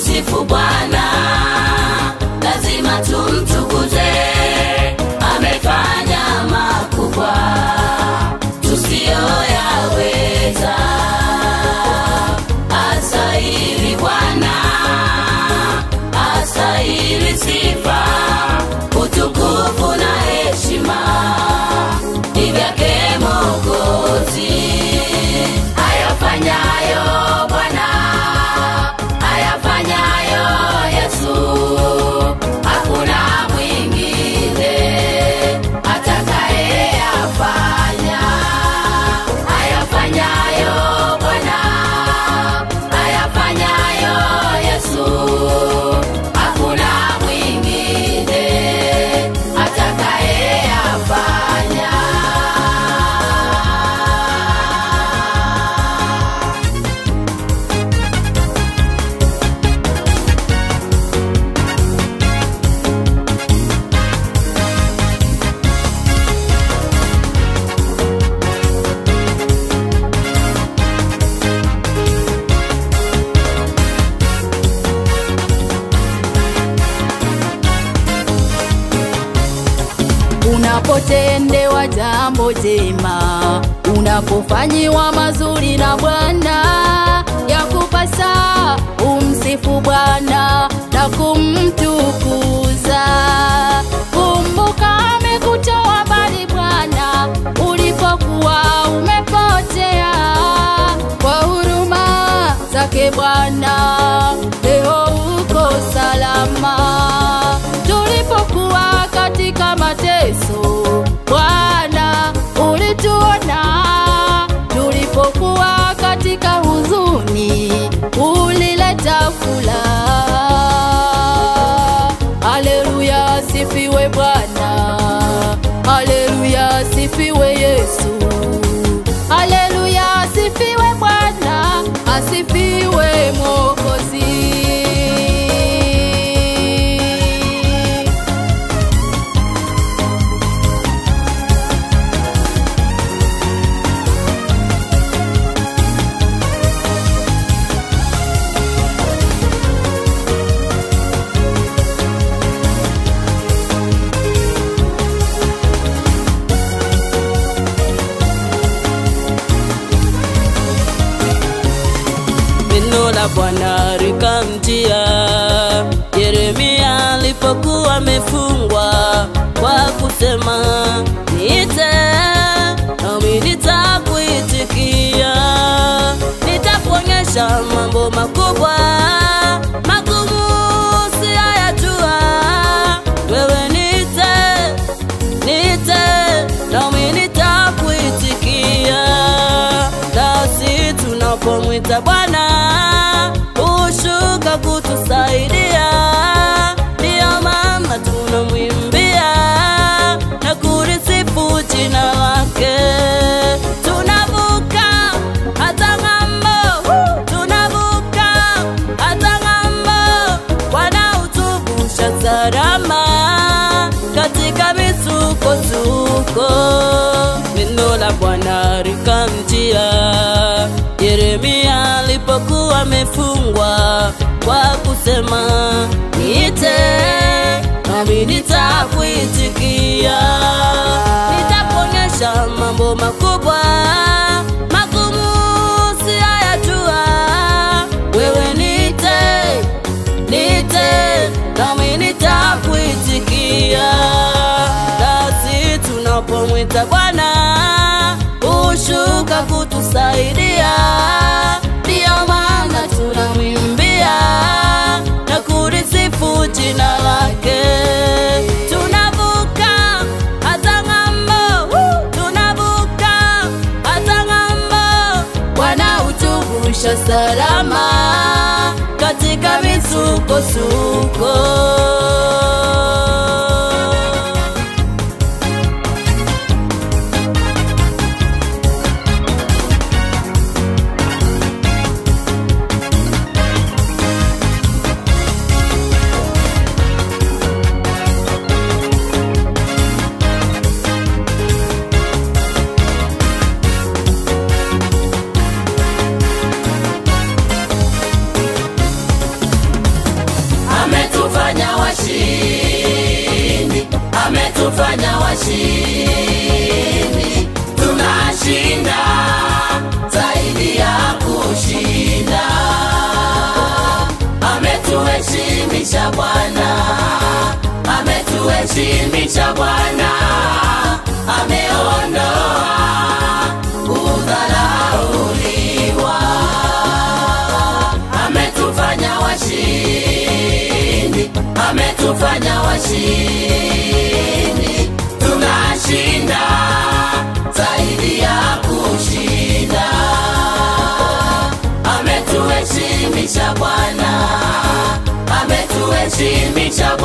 tumsifu Bwana, lazima tumtukuze. Amefanya makubwa tusiyoyaweza. Astahili Bwana, astahili sifa, utukufu na heshima ni vyake Mwokozi. Ayafanyayo Bwana, ayafanyayo Yesu, hakuna mwingine atakayeyafanya. Ayafanyayo Bwana, ayafanyayo Yesu, hakuna mwingine atakayeyafanya. Unapotendewa jambo jema, unapofanyiwa mazuri na Bwana, yakupasa umsifu Bwana na kumtukuza. Kumbuka amekutoa mbali Bwana, ulipokuwa umepotea. Kwa huruma zake Bwana, leo uko salama. Tulipokuwa katika mateso, Bwana ulituona. Tulipokuwa katika huzuni, ulileta furaha. Haleluya, sifiwe Bwana. Haleluya, sifiwe Yesu. Haleluya, sifiwe Bwana, asifiwe Mwokozi. Neno la Bwana likamjia Yeremia alipokuwa amefungwa, kwa kusema, niite nami nitakuitikia. Nitakuonyesha mambo makubwa, magumu usiyajua. Wewe niite, niite nami nitakuitikia. Nasi tunapomwita Bwana ushuka kutusaidia. Ndiyo maana tunamwimbia na kulisifu jina lake. Tunavuka hata ng'ambo, tunavuka hata ng'ambo. Bwana utuvusha salama katika misukosuko. Neno la Bwana likamjia Yeremia alipokuwa amefungwa, kwa kusema, niite nami nitakuitikia. Nitakuonyesha mambo makubwa, magumu usiyajua. Wewe niite, niite nami nitakuitikia. Nasi tunapomwita Bwana ushuka kutusaidia. Ndiyo maana tunamwimbia na kulisifu jina lake. Tunavuka hata ng'ambo, tunavuka hata ng'ambo. Bwana utuvusha salama katika misukosuko. ametufanya washindi. Tunashinda zaidi ya kushinda. Ametuheshimisha Bwana, ametuheshimisha Bwana, ameondoa kudharauliwa. Ametufanya washindi, ametufanya washindi. Tunashinda zaidi ya kushinda. Ametuheshimisha Bwana, ametuheshimisha